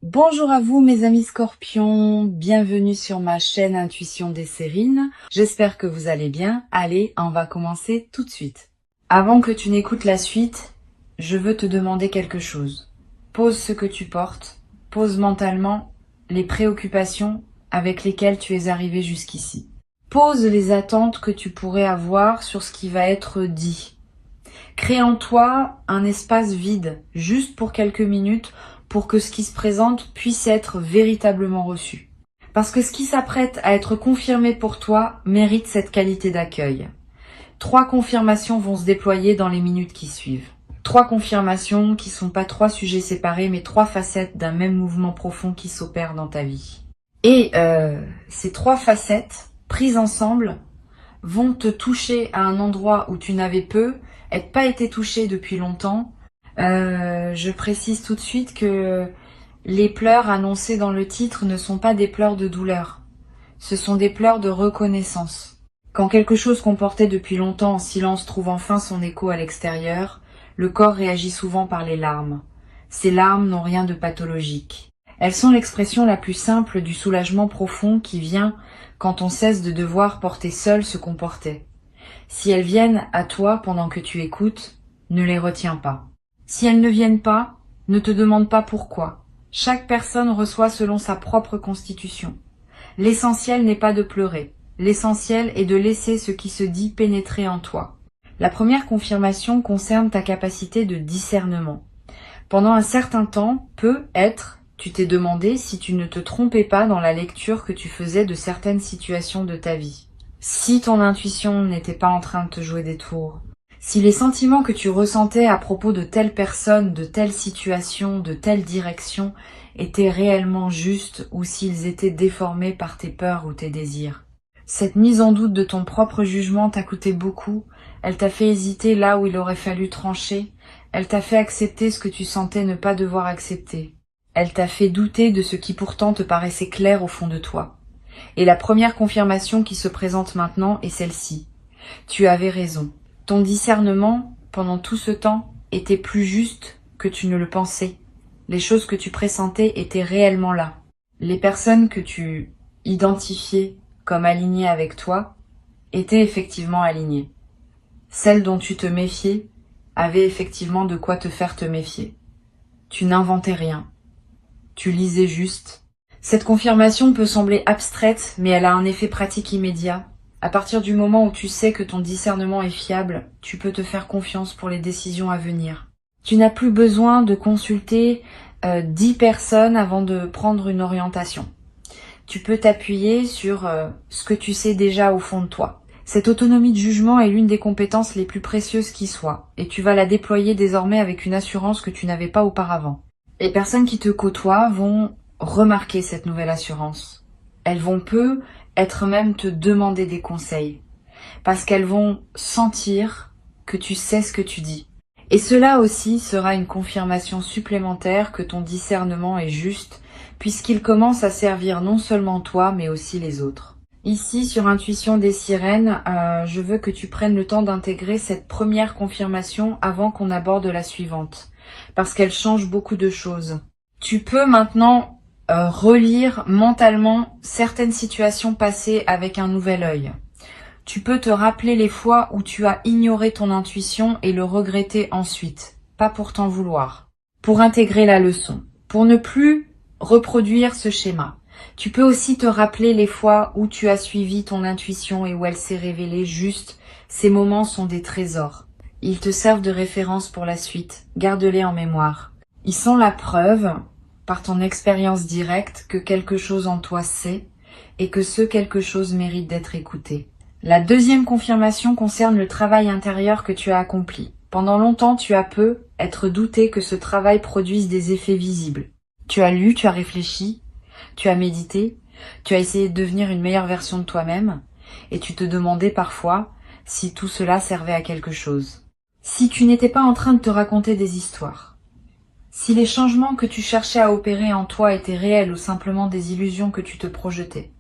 Bonjour à vous mes amis scorpions, bienvenue sur ma chaîne Intuition des Sérines. J'espère que vous allez bien. Allez, on va commencer tout de suite. Avant que tu n'écoutes la suite, je veux te demander quelque chose. Pose ce que tu portes, pose mentalement les préoccupations avec lesquelles tu es arrivé jusqu'ici. Pose les attentes que tu pourrais avoir sur ce qui va être dit. Crée en toi un espace vide, juste pour quelques minutes, pour que ce qui se présente puisse être véritablement reçu. Parce que ce qui s'apprête à être confirmé pour toi mérite cette qualité d'accueil. 3 confirmations vont se déployer dans les minutes qui suivent. 3 confirmations qui sont pas 3 sujets séparés, mais 3 facettes d'un même mouvement profond qui s'opère dans ta vie. Et ces 3 facettes, prises ensemble, vont te toucher à un endroit où tu n'avais pas été touché depuis longtemps. Je précise tout de suite que les pleurs annoncés dans le titre ne sont pas des pleurs de douleur. Ce sont des pleurs de reconnaissance. Quand quelque chose qu'on portait depuis longtemps en silence trouve enfin son écho à l'extérieur, le corps réagit souvent par les larmes. Ces larmes n'ont rien de pathologique. Elles sont l'expression la plus simple du soulagement profond qui vient quand on cesse de devoir porter seul ce qu'on portait. Si elles viennent à toi pendant que tu écoutes, ne les retiens pas. Si elles ne viennent pas, ne te demande pas pourquoi. Chaque personne reçoit selon sa propre constitution. L'essentiel n'est pas de pleurer. L'essentiel est de laisser ce qui se dit pénétrer en toi. La première confirmation concerne ta capacité de discernement. Pendant un certain temps, tu t'es demandé si tu ne te trompais pas dans la lecture que tu faisais de certaines situations de ta vie. Si ton intuition n'était pas en train de te jouer des tours. Si les sentiments que tu ressentais à propos de telle personne, de telle situation, de telle direction étaient réellement justes ou s'ils étaient déformés par tes peurs ou tes désirs. Cette mise en doute de ton propre jugement t'a coûté beaucoup, elle t'a fait hésiter là où il aurait fallu trancher, elle t'a fait accepter ce que tu sentais ne pas devoir accepter. Elle t'a fait douter de ce qui pourtant te paraissait clair au fond de toi. Et la première confirmation qui se présente maintenant est celle-ci. Tu avais raison. Ton discernement, pendant tout ce temps, était plus juste que tu ne le pensais. Les choses que tu pressentais étaient réellement là. Les personnes que tu identifiais comme alignées avec toi étaient effectivement alignées. Celles dont tu te méfiais avaient effectivement de quoi te faire te méfier. Tu n'inventais rien. Tu lisais juste. Cette confirmation peut sembler abstraite, mais elle a un effet pratique immédiat. À partir du moment où tu sais que ton discernement est fiable, tu peux te faire confiance pour les décisions à venir. Tu n'as plus besoin de consulter 10 personnes avant de prendre une orientation. Tu peux t'appuyer sur ce que tu sais déjà au fond de toi. Cette autonomie de jugement est l'une des compétences les plus précieuses qui soient, et tu vas la déployer désormais avec une assurance que tu n'avais pas auparavant. Les personnes qui te côtoient vont remarquer cette nouvelle assurance. Elles vont être même te demander des conseils, parce qu'elles vont sentir que tu sais ce que tu dis. Et cela aussi sera une confirmation supplémentaire que ton discernement est juste, puisqu'il commence à servir non seulement toi, mais aussi les autres. Ici, sur Intuition des Sirènes, je veux que tu prennes le temps d'intégrer cette première confirmation avant qu'on aborde la suivante, parce qu'elle change beaucoup de choses. Tu peux maintenant relire mentalement certaines situations passées avec un nouvel œil. Tu peux te rappeler les fois où tu as ignoré ton intuition et le regretter ensuite, pas pour t'en vouloir, pour intégrer la leçon, pour ne plus reproduire ce schéma. Tu peux aussi te rappeler les fois où tu as suivi ton intuition et où elle s'est révélée juste. Ces moments sont des trésors. Ils te servent de référence pour la suite. Garde-les en mémoire. Ils sont la preuve, par ton expérience directe, que quelque chose en toi sait et que ce quelque chose mérite d'être écouté. La deuxième confirmation concerne le travail intérieur que tu as accompli. Pendant longtemps, tu as être douté que ce travail produise des effets visibles. Tu as lu, tu as réfléchi, tu as médité, tu as essayé de devenir une meilleure version de toi-même et tu te demandais parfois si tout cela servait à quelque chose. Si tu n'étais pas en train de te raconter des histoires, si les changements que tu cherchais à opérer en toi étaient réels ou simplement des illusions que tu te projetais,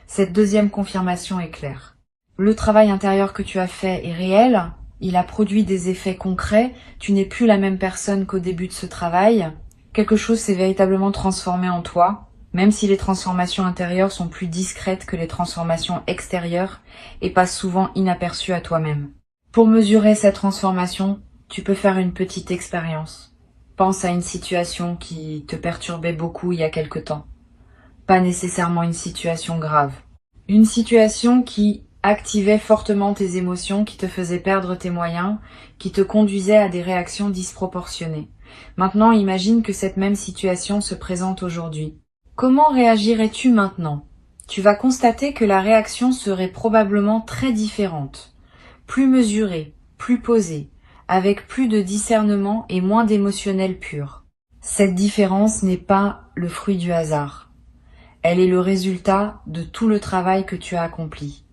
cette deuxième confirmation est claire. Le travail intérieur que tu as fait est réel, il a produit des effets concrets, tu n'es plus la même personne qu'au début de ce travail. quelque chose s'est véritablement transformé en toi, même si les transformations intérieures sont plus discrètes que les transformations extérieures et passent souvent inaperçues à toi-même. Pour mesurer cette transformation, tu peux faire une petite expérience. Pense à une situation qui te perturbait beaucoup il y a quelque temps. Pas nécessairement une situation grave. Une situation qui activait fortement tes émotions, qui te faisait perdre tes moyens, qui te conduisait à des réactions disproportionnées. Maintenant, imagine que cette même situation se présente aujourd'hui. Comment réagirais-tu maintenant? Tu vas constater que la réaction serait probablement très différente, plus mesurée, plus posée, avec plus de discernement et moins d'émotionnel pur. Cette différence n'est pas le fruit du hasard. Elle est le résultat de tout le travail que tu as accompli.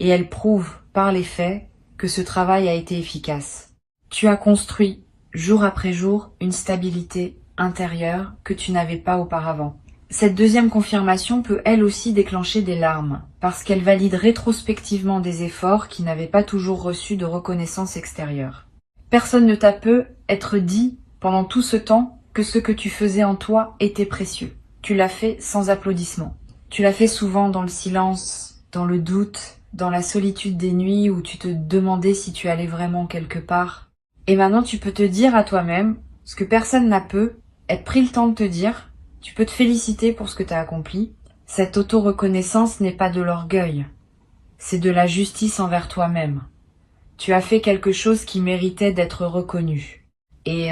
Et elle prouve, par les faits, que ce travail a été efficace. Tu as construit, jour après jour, une stabilité intérieure que tu n'avais pas auparavant. Cette deuxième confirmation peut elle aussi déclencher des larmes, parce qu'elle valide rétrospectivement des efforts qui n'avaient pas toujours reçu de reconnaissance extérieure. Personne ne t'a peut être dit, pendant tout ce temps, que ce que tu faisais en toi était précieux. Tu l'as fait sans applaudissements. Tu l'as fait souvent dans le silence, dans le doute, dans la solitude des nuits où tu te demandais si tu allais vraiment quelque part. Et maintenant tu peux te dire à toi-même, ce que personne n'a peut, être pris le temps de te dire, tu peux te féliciter pour ce que tu as accompli. Cette auto-reconnaissance n'est pas de l'orgueil, c'est de la justice envers toi-même. Tu as fait quelque chose qui méritait d'être reconnu. Et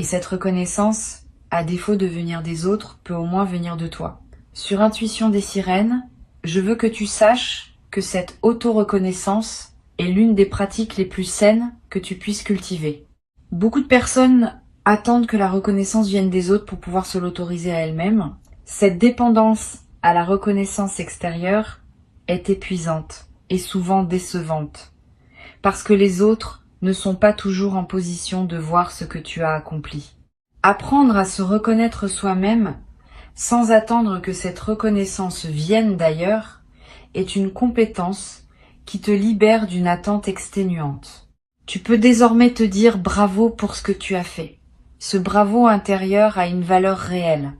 cette reconnaissance, à défaut de venir des autres, peut au moins venir de toi. Sur Intuition des sirènes, je veux que tu saches que cette auto-reconnaissance est l'une des pratiques les plus saines que tu puisses cultiver. Beaucoup de personnes attendent que la reconnaissance vienne des autres pour pouvoir se l'autoriser à elles-mêmes. Cette dépendance à la reconnaissance extérieure est épuisante et souvent décevante, parce que les autres ne sont pas toujours en position de voir ce que tu as accompli. Apprendre à se reconnaître soi-même, sans attendre que cette reconnaissance vienne d'ailleurs, est une compétence qui te libère d'une attente exténuante. Tu peux désormais te dire bravo pour ce que tu as fait. Ce bravo intérieur a une valeur réelle.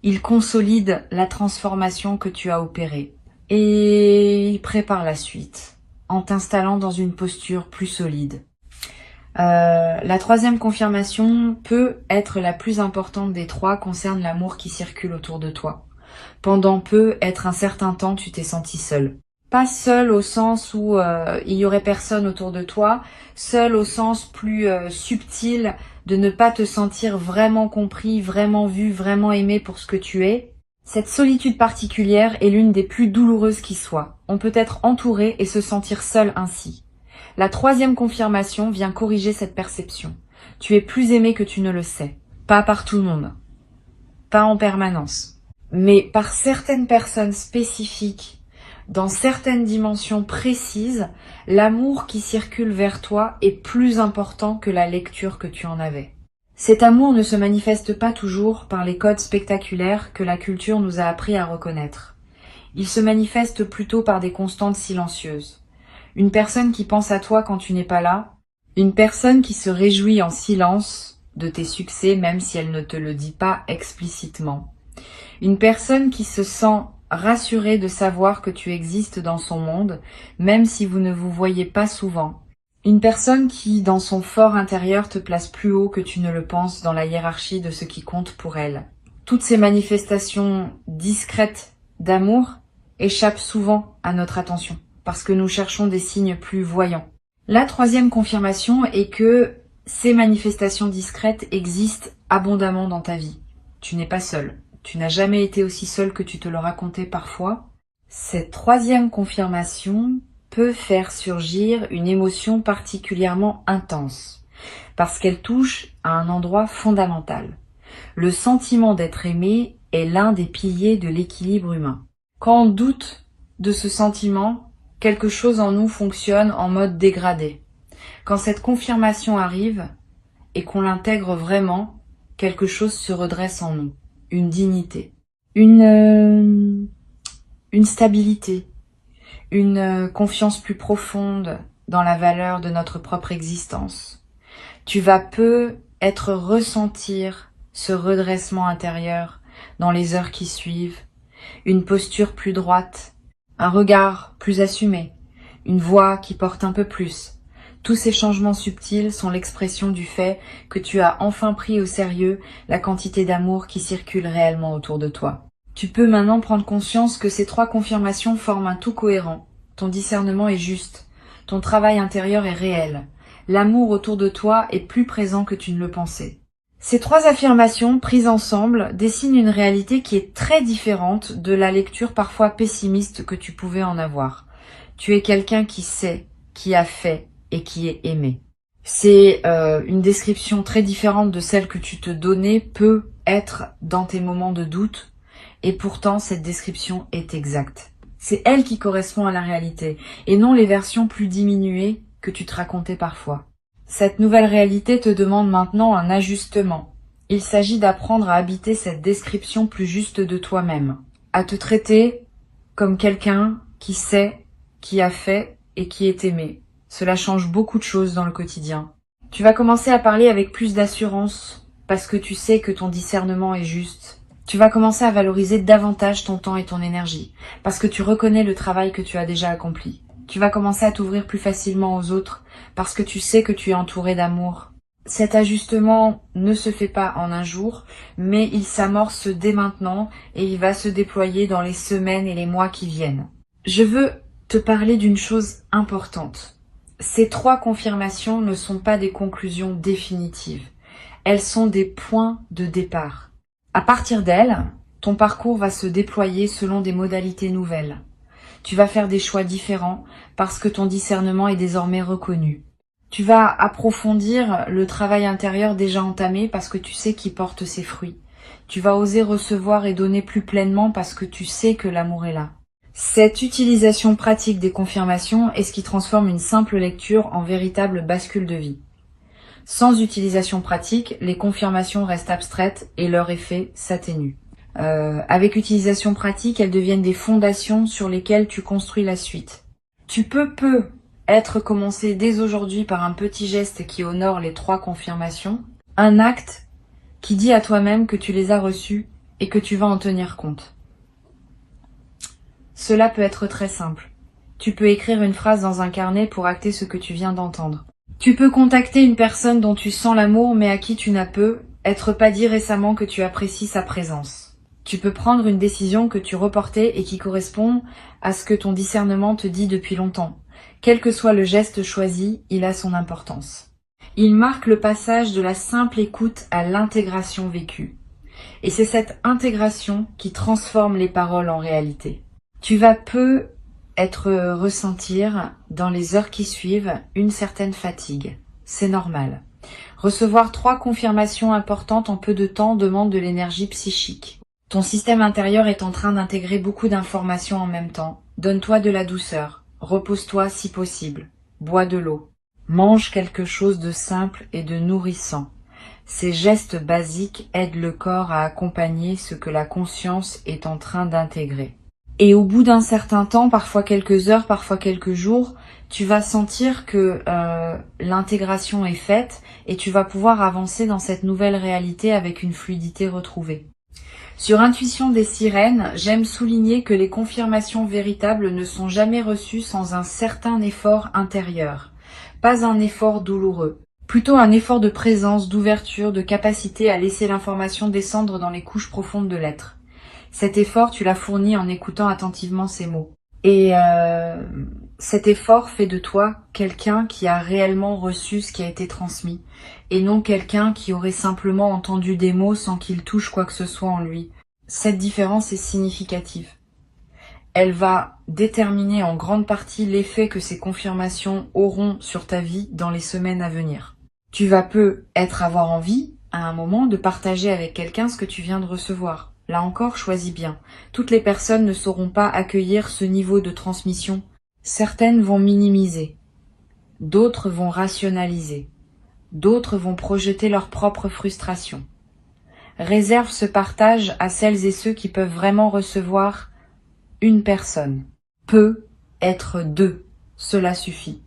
Il consolide la transformation que tu as opérée. Et il prépare la suite, en t'installant dans une posture plus solide. La troisième confirmation peut être la plus importante des trois, concerne l'amour qui circule autour de toi. Pendant peut être un certain temps, tu t'es senti seul. Pas seul au sens où il y aurait personne autour de toi, seul au sens plus subtil de ne pas te sentir vraiment compris, vraiment vu, vraiment aimé pour ce que tu es. Cette solitude particulière est l'une des plus douloureuses qui soit. On peut être entouré et se sentir seul ainsi. La troisième confirmation vient corriger cette perception. Tu es plus aimé que tu ne le sais. Pas par tout le monde. Pas en permanence. Mais par certaines personnes spécifiques, dans certaines dimensions précises, l'amour qui circule vers toi est plus important que la lecture que tu en avais. Cet amour ne se manifeste pas toujours par les codes spectaculaires que la culture nous a appris à reconnaître. Il se manifeste plutôt par des constantes silencieuses. Une personne qui pense à toi quand tu n'es pas là, une personne qui se réjouit en silence de tes succès même si elle ne te le dit pas explicitement. Une personne qui se sent rassurée de savoir que tu existes dans son monde, même si vous ne vous voyez pas souvent. Une personne qui, dans son fort intérieur, te place plus haut que tu ne le penses dans la hiérarchie de ce qui compte pour elle. Toutes ces manifestations discrètes d'amour échappent souvent à notre attention, parce que nous cherchons des signes plus voyants. La troisième confirmation est que ces manifestations discrètes existent abondamment dans ta vie. Tu n'es pas seul. Tu n'as jamais été aussi seul que tu te le racontais parfois. Cette troisième confirmation peut faire surgir une émotion particulièrement intense, parce qu'elle touche à un endroit fondamental. Le sentiment d'être aimé est l'un des piliers de l'équilibre humain. Quand on doute de ce sentiment, quelque chose en nous fonctionne en mode dégradé. Quand cette confirmation arrive et qu'on l'intègre vraiment, quelque chose se redresse en nous. Une dignité, une stabilité, une confiance plus profonde dans la valeur de notre propre existence. Tu vas peu être ressentir ce redressement intérieur dans les heures qui suivent, une posture plus droite, un regard plus assumé, une voix qui porte un peu plus. Tous ces changements subtils sont l'expression du fait que tu as enfin pris au sérieux la quantité d'amour qui circule réellement autour de toi. Tu peux maintenant prendre conscience que ces 3 confirmations forment un tout cohérent. Ton discernement est juste. Ton travail intérieur est réel. L'amour autour de toi est plus présent que tu ne le pensais. Ces 3 affirmations, prises ensemble, dessinent une réalité qui est très différente de la lecture parfois pessimiste que tu pouvais en avoir. Tu es quelqu'un qui sait, qui a fait et qui est aimé. C'est une description très différente de celle que tu te donnais peut être dans tes moments de doute, et pourtant cette description est exacte. C'est elle qui correspond à la réalité, et non les versions plus diminuées que tu te racontais parfois. Cette nouvelle réalité te demande maintenant un ajustement. Il s'agit d'apprendre à habiter cette description plus juste de toi-même, à te traiter comme quelqu'un qui sait, qui a fait et qui est aimé. Cela change beaucoup de choses dans le quotidien. Tu vas commencer à parler avec plus d'assurance parce que tu sais que ton discernement est juste. Tu vas commencer à valoriser davantage ton temps et ton énergie parce que tu reconnais le travail que tu as déjà accompli. Tu vas commencer à t'ouvrir plus facilement aux autres parce que tu sais que tu es entouré d'amour. Cet ajustement ne se fait pas en un jour, mais il s'amorce dès maintenant et il va se déployer dans les semaines et les mois qui viennent. Je veux te parler d'une chose importante. Ces 3 confirmations ne sont pas des conclusions définitives. Elles sont des points de départ. À partir d'elles, ton parcours va se déployer selon des modalités nouvelles. Tu vas faire des choix différents parce que ton discernement est désormais reconnu. Tu vas approfondir le travail intérieur déjà entamé parce que tu sais qu'il porte ses fruits. Tu vas oser recevoir et donner plus pleinement parce que tu sais que l'amour est là. Cette utilisation pratique des confirmations est ce qui transforme une simple lecture en véritable bascule de vie. Sans utilisation pratique, les confirmations restent abstraites et leur effet s'atténue. Avec utilisation pratique, elles deviennent des fondations sur lesquelles tu construis la suite. Tu peux être commencé dès aujourd'hui par un petit geste qui honore les 3 confirmations, un acte qui dit à toi-même que tu les as reçues et que tu vas en tenir compte. Cela peut être très simple. Tu peux écrire une phrase dans un carnet pour acter ce que tu viens d'entendre. Tu peux contacter une personne dont tu sens l'amour mais à qui tu n'as être pas dit récemment que tu apprécies sa présence. Tu peux prendre une décision que tu reportais et qui correspond à ce que ton discernement te dit depuis longtemps. Quel que soit le geste choisi, il a son importance. Il marque le passage de la simple écoute à l'intégration vécue. Et c'est cette intégration qui transforme les paroles en réalité. Tu vas ressentir dans les heures qui suivent une certaine fatigue. C'est normal. Recevoir 3 confirmations importantes en peu de temps demande de l'énergie psychique. Ton système intérieur est en train d'intégrer beaucoup d'informations en même temps. Donne-toi de la douceur. Repose-toi si possible. Bois de l'eau. Mange quelque chose de simple et de nourrissant. Ces gestes basiques aident le corps à accompagner ce que la conscience est en train d'intégrer. Et au bout d'un certain temps, parfois quelques heures, parfois quelques jours, tu vas sentir que l'intégration est faite et tu vas pouvoir avancer dans cette nouvelle réalité avec une fluidité retrouvée. Sur Intuition des sirènes, j'aime souligner que les confirmations véritables ne sont jamais reçues sans un certain effort intérieur. Pas un effort douloureux. Plutôt un effort de présence, d'ouverture, de capacité à laisser l'information descendre dans les couches profondes de l'être. Cet effort, tu l'as fourni en écoutant attentivement ces mots. Et cet effort fait de toi quelqu'un qui a réellement reçu ce qui a été transmis, et non quelqu'un qui aurait simplement entendu des mots sans qu'il touche quoi que ce soit en lui. Cette différence est significative. Elle va déterminer en grande partie l'effet que ces confirmations auront sur ta vie dans les semaines à venir. Tu vas avoir envie, à un moment, de partager avec quelqu'un ce que tu viens de recevoir. Là encore, choisis bien. Toutes les personnes ne sauront pas accueillir ce niveau de transmission. Certaines vont minimiser, d'autres vont rationaliser, d'autres vont projeter leur propre frustration. Réserve ce partage à celles et ceux qui peuvent vraiment recevoir une personne. Peut être 2, cela suffit.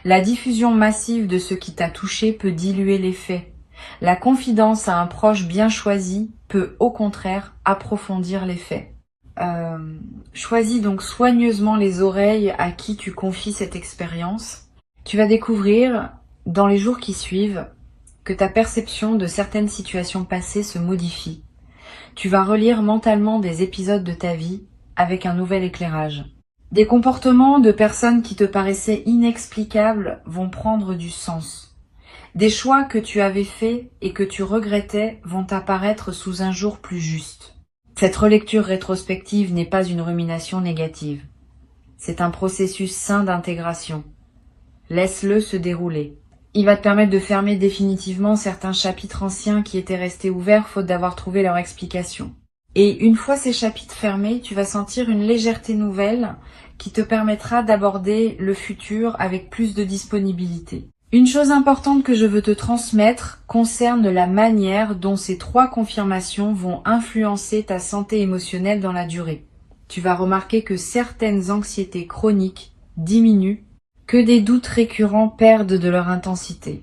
La diffusion massive de ce qui t'a touché peut diluer l'effet. La confidence à un proche bien choisi peut au contraire approfondir l'effet. Choisis donc soigneusement les oreilles à qui tu confies cette expérience. Tu vas découvrir, dans les jours qui suivent, que ta perception de certaines situations passées se modifie. Tu vas relire mentalement des épisodes de ta vie avec un nouvel éclairage. Des comportements de personnes qui te paraissaient inexplicables vont prendre du sens. Des choix que tu avais faits et que tu regrettais vont apparaître sous un jour plus juste. Cette relecture rétrospective n'est pas une rumination négative. C'est un processus sain d'intégration. Laisse-le se dérouler. Il va te permettre de fermer définitivement certains chapitres anciens qui étaient restés ouverts faute d'avoir trouvé leur explication. Et une fois ces chapitres fermés, tu vas sentir une légèreté nouvelle qui te permettra d'aborder le futur avec plus de disponibilité. Une chose importante que je veux te transmettre concerne la manière dont ces 3 confirmations vont influencer ta santé émotionnelle dans la durée. Tu vas remarquer que certaines anxiétés chroniques diminuent, que des doutes récurrents perdent de leur intensité,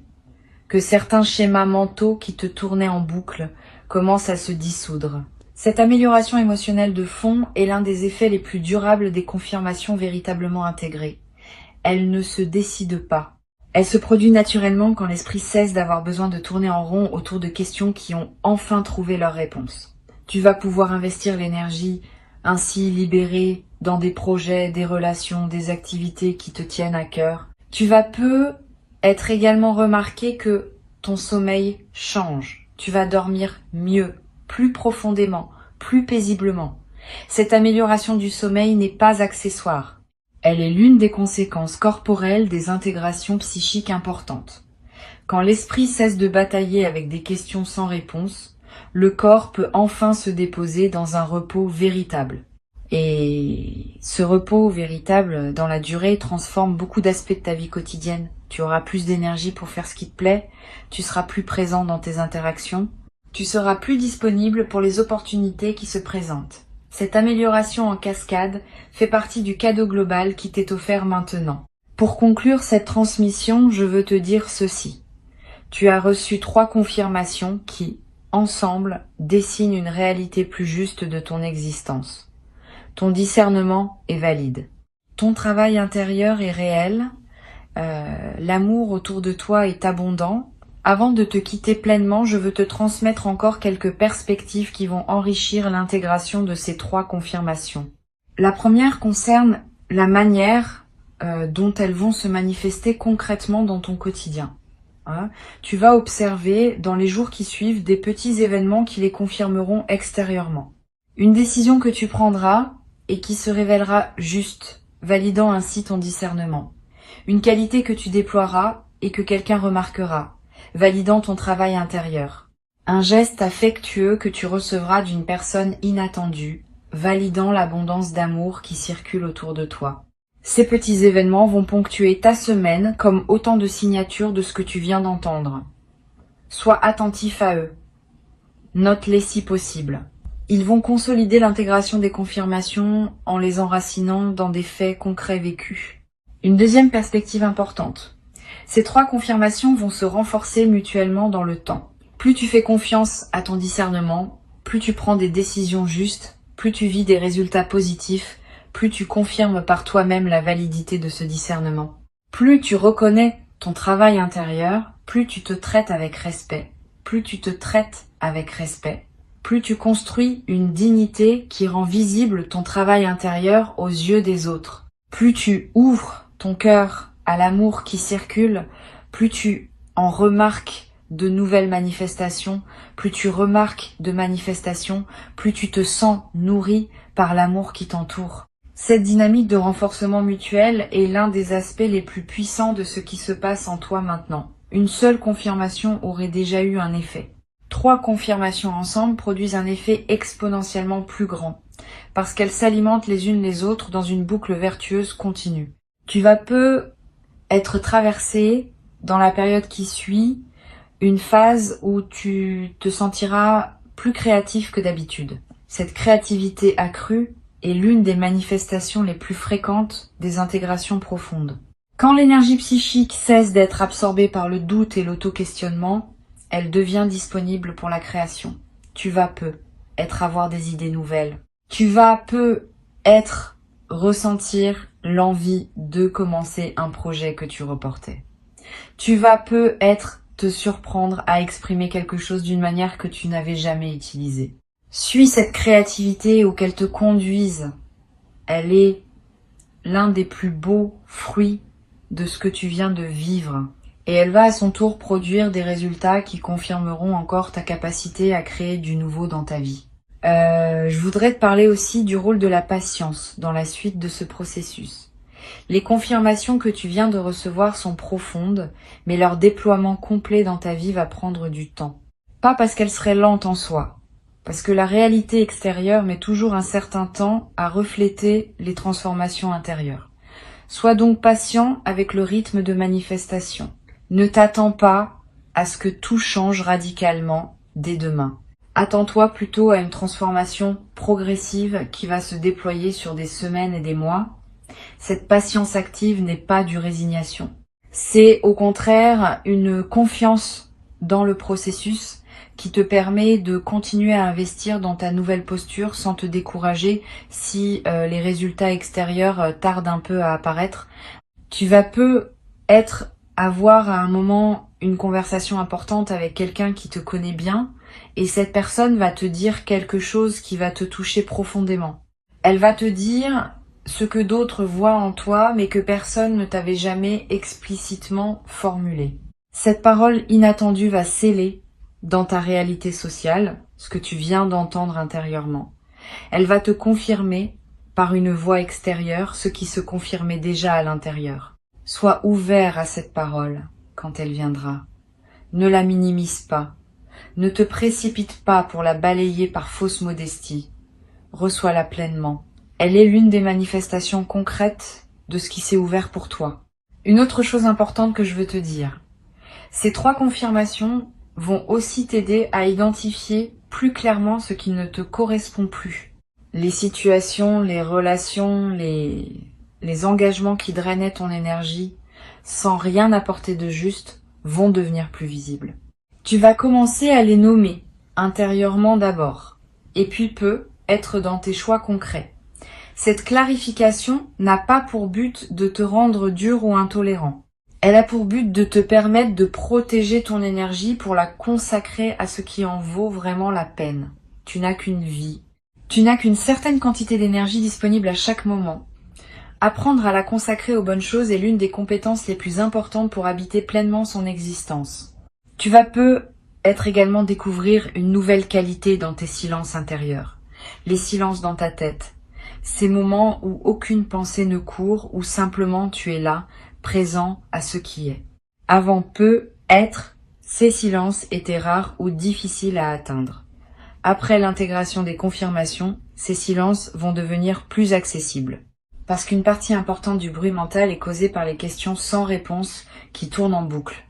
que certains schémas mentaux qui te tournaient en boucle commencent à se dissoudre. Cette amélioration émotionnelle de fond est l'un des effets les plus durables des confirmations véritablement intégrées. Elle ne se décide pas. Elle se produit naturellement quand l'esprit cesse d'avoir besoin de tourner en rond autour de questions qui ont enfin trouvé leur réponse. Tu vas pouvoir investir l'énergie ainsi libérée dans des projets, des relations, des activités qui te tiennent à cœur. Tu vas être également remarqué que ton sommeil change. Tu vas dormir mieux, plus profondément, plus paisiblement. Cette amélioration du sommeil n'est pas accessoire. Elle est l'une des conséquences corporelles des intégrations psychiques importantes. Quand l'esprit cesse de batailler avec des questions sans réponse, le corps peut enfin se déposer dans un repos véritable. Et ce repos véritable, dans la durée, transforme beaucoup d'aspects de ta vie quotidienne. Tu auras plus d'énergie pour faire ce qui te plaît, tu seras plus présent dans tes interactions, tu seras plus disponible pour les opportunités qui se présentent. Cette amélioration en cascade fait partie du cadeau global qui t'est offert maintenant. Pour conclure cette transmission, je veux te dire ceci. Tu as reçu 3 confirmations qui, ensemble, dessinent une réalité plus juste de ton existence. Ton discernement est valide. Ton travail intérieur est réel. L'amour autour de toi est abondant. Avant de te quitter pleinement, je veux te transmettre encore quelques perspectives qui vont enrichir l'intégration de ces 3 confirmations. La première concerne la manière dont elles vont se manifester concrètement dans ton quotidien. Tu vas observer dans les jours qui suivent des petits événements qui les confirmeront extérieurement. Une décision que tu prendras et qui se révélera juste, validant ainsi ton discernement. Une qualité que tu déploieras et que quelqu'un remarquera, validant ton travail intérieur. Un geste affectueux que tu recevras d'une personne inattendue, validant l'abondance d'amour qui circule autour de toi. Ces petits événements vont ponctuer ta semaine comme autant de signatures de ce que tu viens d'entendre. Sois attentif à eux. Note-les si possible. Ils vont consolider l'intégration des confirmations en les enracinant dans des faits concrets vécus. Une deuxième perspective importante. Ces 3 confirmations vont se renforcer mutuellement dans le temps. Plus tu fais confiance à ton discernement, plus tu prends des décisions justes, plus tu vis des résultats positifs, plus tu confirmes par toi-même la validité de ce discernement. Plus tu reconnais ton travail intérieur, plus tu te traites avec respect. Plus tu te traites avec respect, plus tu construis une dignité qui rend visible ton travail intérieur aux yeux des autres. Plus tu ouvres ton cœur à l'amour qui circule, plus tu en remarques de nouvelles manifestations, plus tu remarques de manifestations, plus tu te sens nourri par l'amour qui t'entoure. Cette dynamique de renforcement mutuel est l'un des aspects les plus puissants de ce qui se passe en toi maintenant. Une seule confirmation aurait déjà eu un effet. 3 confirmations ensemble produisent un effet exponentiellement plus grand, parce qu'elles s'alimentent les unes les autres dans une boucle vertueuse continue. Tu vas être traversé, dans la période qui suit, une phase où tu te sentiras plus créatif que d'habitude. Cette créativité accrue est l'une des manifestations les plus fréquentes des intégrations profondes. Quand l'énergie psychique cesse d'être absorbée par le doute et l'auto-questionnement, elle devient disponible pour la création. Tu vas peu être avoir des idées nouvelles. Tu vas peu être ressentir l'envie de commencer un projet que tu reportais. Tu vas peu être te surprendre à exprimer quelque chose d'une manière que tu n'avais jamais utilisée. Suis cette créativité ou qu'elle te conduise. Elle est l'un des plus beaux fruits de ce que tu viens de vivre. Et elle va à son tour produire des résultats qui confirmeront encore ta capacité à créer du nouveau dans ta vie. Je voudrais te parler aussi du rôle de la patience dans la suite de ce processus. Les confirmations que tu viens de recevoir sont profondes, mais leur déploiement complet dans ta vie va prendre du temps. Pas parce qu'elles seraient lentes en soi, parce que la réalité extérieure met toujours un certain temps à refléter les transformations intérieures. Sois donc patient avec le rythme de manifestation. Ne t'attends pas à ce que tout change radicalement dès demain. Attends-toi plutôt à une transformation progressive qui va se déployer sur des semaines et des mois. Cette patience active n'est pas du résignation. C'est au contraire une confiance dans le processus qui te permet de continuer à investir dans ta nouvelle posture sans te décourager si les résultats extérieurs tardent un peu à apparaître. Tu vas peu avoir à un moment une conversation importante avec quelqu'un qui te connaît bien et cette personne va te dire quelque chose qui va te toucher profondément. Elle va te dire ce que d'autres voient en toi mais que personne ne t'avait jamais explicitement formulé. Cette parole inattendue va sceller dans ta réalité sociale ce que tu viens d'entendre intérieurement. Elle va te confirmer par une voix extérieure ce qui se confirmait déjà à l'intérieur. Sois ouvert à cette parole quand elle viendra. Ne la minimise pas. Ne te précipite pas pour la balayer par fausse modestie. Reçois-la pleinement. Elle est l'une des manifestations concrètes de ce qui s'est ouvert pour toi. Une autre chose importante que je veux te dire. Ces 3 confirmations vont aussi t'aider à identifier plus clairement ce qui ne te correspond plus. Les situations, les relations, les engagements qui drainaient ton énergie sans rien apporter de juste vont devenir plus visibles. Tu vas commencer à les nommer intérieurement d'abord et puis peu être dans tes choix concrets. Cette clarification n'a pas pour but de te rendre dur ou intolérant. Elle a pour but de te permettre de protéger ton énergie pour la consacrer à ce qui en vaut vraiment la peine. Tu n'as qu'une vie. Tu n'as qu'une certaine quantité d'énergie disponible à chaque moment. Apprendre à la consacrer aux bonnes choses est l'une des compétences les plus importantes pour habiter pleinement son existence. Tu vas peu être également découvrir une nouvelle qualité dans tes silences intérieurs. Les silences dans ta tête. Ces moments où aucune pensée ne court, où simplement tu es là, présent à ce qui est. Avant peu, être, ces silences étaient rares ou difficiles à atteindre. Après l'intégration des confirmations, ces silences vont devenir plus accessibles. Parce qu'une partie importante du bruit mental est causée par les questions sans réponse qui tournent en boucle.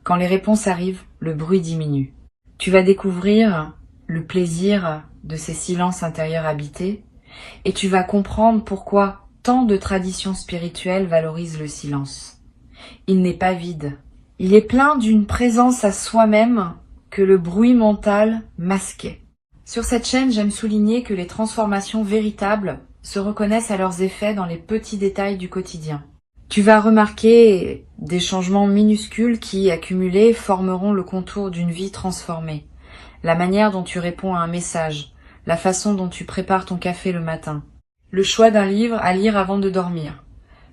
Quand les réponses arrivent, le bruit diminue. Tu vas découvrir le plaisir de ces silences intérieurs habités et tu vas comprendre pourquoi tant de traditions spirituelles valorisent le silence. Il n'est pas vide. Il est plein d'une présence à soi-même que le bruit mental masquait. Sur cette chaîne, j'aime souligner que les transformations véritables se reconnaissent à leurs effets dans les petits détails du quotidien. Tu vas remarquer des changements minuscules qui, accumulés, formeront le contour d'une vie transformée. La manière dont tu réponds à un message, la façon dont tu prépares ton café le matin, le choix d'un livre à lire avant de dormir.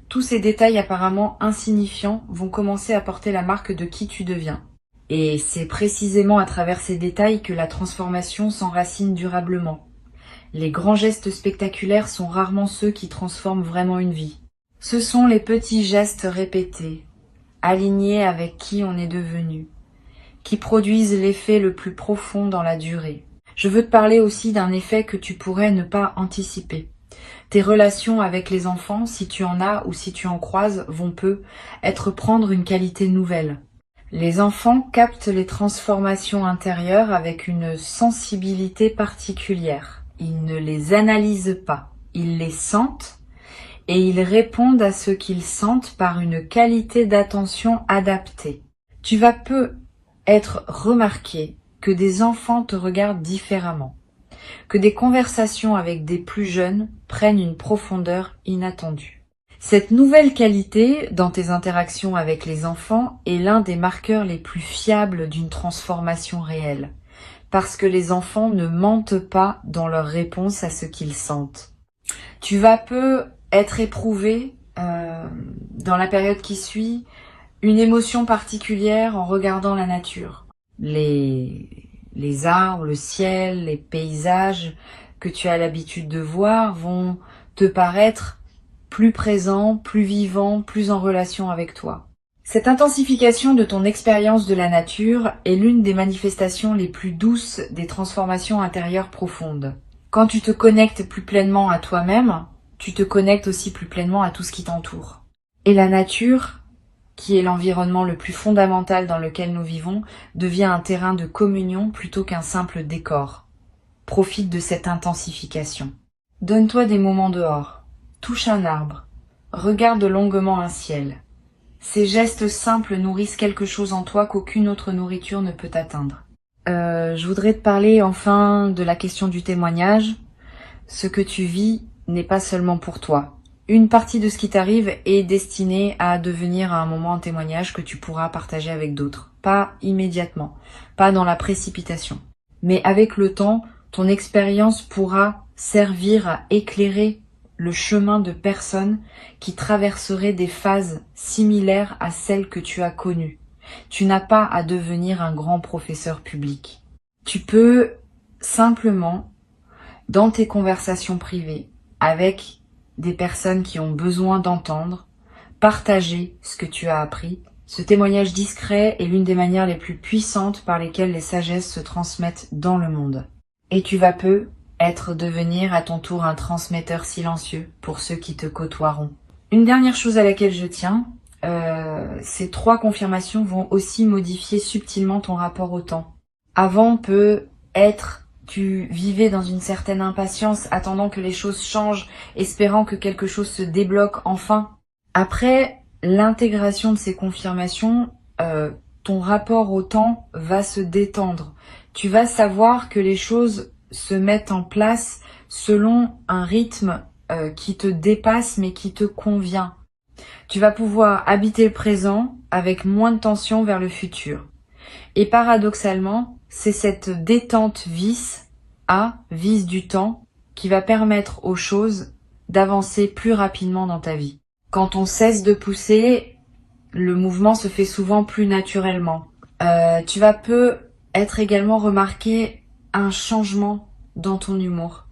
Tous ces détails apparemment insignifiants vont commencer à porter la marque de qui tu deviens. Et c'est précisément à travers ces détails que la transformation s'enracine durablement. Les grands gestes spectaculaires sont rarement ceux qui transforment vraiment une vie. Ce sont les petits gestes répétés, alignés avec qui on est devenu, qui produisent l'effet le plus profond dans la durée. Je veux te parler aussi d'un effet que tu pourrais ne pas anticiper. Tes relations avec les enfants, si tu en as ou si tu en croises, vont peu prendre une qualité nouvelle. Les enfants captent les transformations intérieures avec une sensibilité particulière. Ils ne les analysent pas, ils les sentent et ils répondent à ce qu'ils sentent par une qualité d'attention adaptée. Tu vas peu être remarqué, que des enfants te regardent différemment, que des conversations avec des plus jeunes prennent une profondeur inattendue. Cette nouvelle qualité dans tes interactions avec les enfants est l'un des marqueurs les plus fiables d'une transformation réelle, parce que les enfants ne mentent pas dans leur réponse à ce qu'ils sentent. Tu vas peu être éprouvé dans la période qui suit une émotion particulière en regardant la nature. Les arbres, le ciel, les paysages que tu as l'habitude de voir vont te paraître plus présents, plus vivants, plus en relation avec toi. Cette intensification de ton expérience de la nature est l'une des manifestations les plus douces des transformations intérieures profondes. Quand tu te connectes plus pleinement à toi-même, tu te connectes aussi plus pleinement à tout ce qui t'entoure. Et la nature, qui est l'environnement le plus fondamental dans lequel nous vivons, devient un terrain de communion plutôt qu'un simple décor. Profite de cette intensification. Donne-toi des moments dehors. Touche un arbre. Regarde longuement un ciel. Ces gestes simples nourrissent quelque chose en toi qu'aucune autre nourriture ne peut atteindre. Je voudrais te parler enfin de la question du témoignage. Ce que tu vis n'est pas seulement pour toi. Une partie de ce qui t'arrive est destinée à devenir à un moment un témoignage que tu pourras partager avec d'autres. Pas immédiatement, pas dans la précipitation. Mais avec le temps, ton expérience pourra servir à éclairer le chemin de personnes qui traverseraient des phases similaires à celles que tu as connues. Tu n'as pas à devenir un grand professeur public. Tu peux simplement, dans tes conversations privées, avec des personnes qui ont besoin d'entendre, partager ce que tu as appris. Ce témoignage discret est l'une des manières les plus puissantes par lesquelles les sagesses se transmettent dans le monde. Et tu vas peu devenir à ton tour un transmetteur silencieux pour ceux qui te côtoieront. Une dernière chose à laquelle je tiens, ces 3 confirmations vont aussi modifier subtilement ton rapport au temps. Avant peut être, tu vivais dans une certaine impatience, attendant que les choses changent, espérant que quelque chose se débloque enfin. Après l'intégration de ces confirmations, ton rapport au temps va se détendre. Tu vas savoir que les choses se mettent en place selon un rythme qui te dépasse mais qui te convient. Tu vas pouvoir habiter le présent avec moins de tension vers le futur. Et paradoxalement, c'est cette détente vice du temps qui va permettre aux choses d'avancer plus rapidement dans ta vie. Quand on cesse de pousser, le mouvement se fait souvent plus naturellement. Tu vas peu être également remarqué un changement dans ton humour.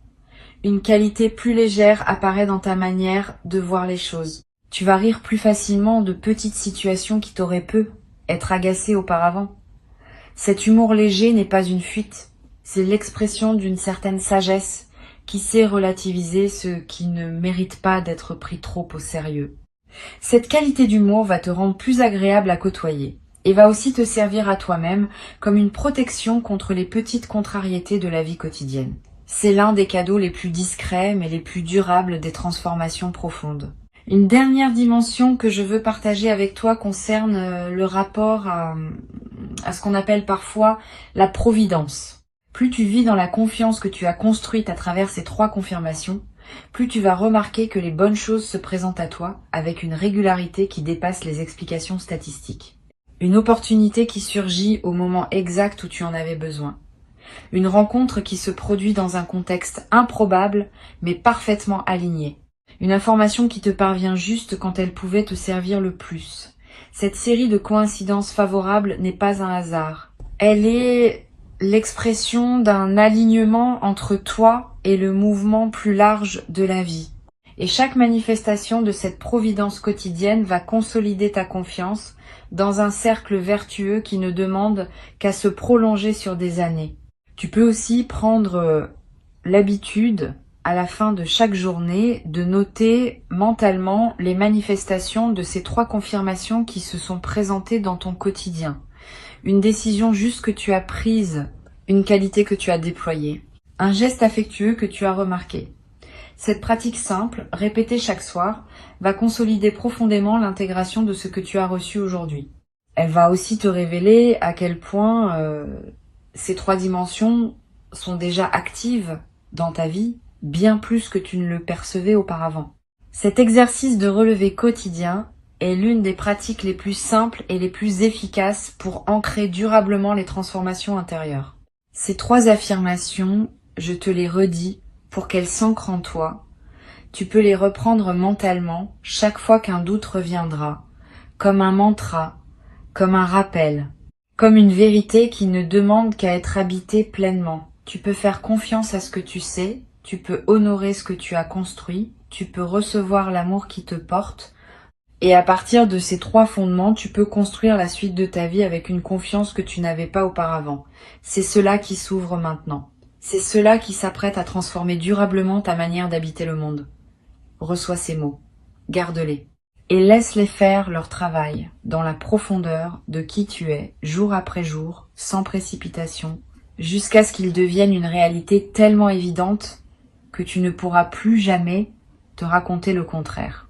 Une qualité plus légère apparaît dans ta manière de voir les choses. Tu vas rire plus facilement de petites situations qui t'auraient pu être agacées auparavant. Cet humour léger n'est pas une fuite, c'est l'expression d'une certaine sagesse qui sait relativiser ce qui ne mérite pas d'être pris trop au sérieux. Cette qualité d'humour va te rendre plus agréable à côtoyer et va aussi te servir à toi-même comme une protection contre les petites contrariétés de la vie quotidienne. C'est l'un des cadeaux les plus discrets mais les plus durables des transformations profondes. Une dernière dimension que je veux partager avec toi concerne le rapport à ce qu'on appelle parfois la providence. Plus tu vis dans la confiance que tu as construite à travers ces 3 confirmations, plus tu vas remarquer que les bonnes choses se présentent à toi avec une régularité qui dépasse les explications statistiques. Une opportunité qui surgit au moment exact où tu en avais besoin. Une rencontre qui se produit dans un contexte improbable mais parfaitement aligné. Une information qui te parvient juste quand elle pouvait te servir le plus. Cette série de coïncidences favorables n'est pas un hasard. Elle est l'expression d'un alignement entre toi et le mouvement plus large de la vie. Et chaque manifestation de cette providence quotidienne va consolider ta confiance dans un cercle vertueux qui ne demande qu'à se prolonger sur des années. Tu peux aussi prendre l'habitude, à la fin de chaque journée, de noter mentalement les manifestations de ces 3 confirmations qui se sont présentées dans ton quotidien. Une décision juste que tu as prise, une qualité que tu as déployée, un geste affectueux que tu as remarqué. Cette pratique simple, répétée chaque soir, va consolider profondément l'intégration de ce que tu as reçu aujourd'hui. Elle va aussi te révéler à quel point ces 3 dimensions sont déjà actives dans ta vie, bien plus que tu ne le percevais auparavant. Cet exercice de relevé quotidien est l'une des pratiques les plus simples et les plus efficaces pour ancrer durablement les transformations intérieures. Ces 3 affirmations, je te les redis pour qu'elles s'ancrent en toi. Tu peux les reprendre mentalement chaque fois qu'un doute reviendra, comme un mantra, comme un rappel, comme une vérité qui ne demande qu'à être habitée pleinement. Tu peux faire confiance à ce que tu sais, tu peux honorer ce que tu as construit, tu peux recevoir l'amour qui te porte, et à partir de ces 3 fondements, tu peux construire la suite de ta vie avec une confiance que tu n'avais pas auparavant. C'est cela qui s'ouvre maintenant. C'est cela qui s'apprête à transformer durablement ta manière d'habiter le monde. Reçois ces mots, garde-les, et laisse-les faire leur travail dans la profondeur de qui tu es, jour après jour, sans précipitation, jusqu'à ce qu'ils deviennent une réalité tellement évidente que tu ne pourras plus jamais te raconter le contraire.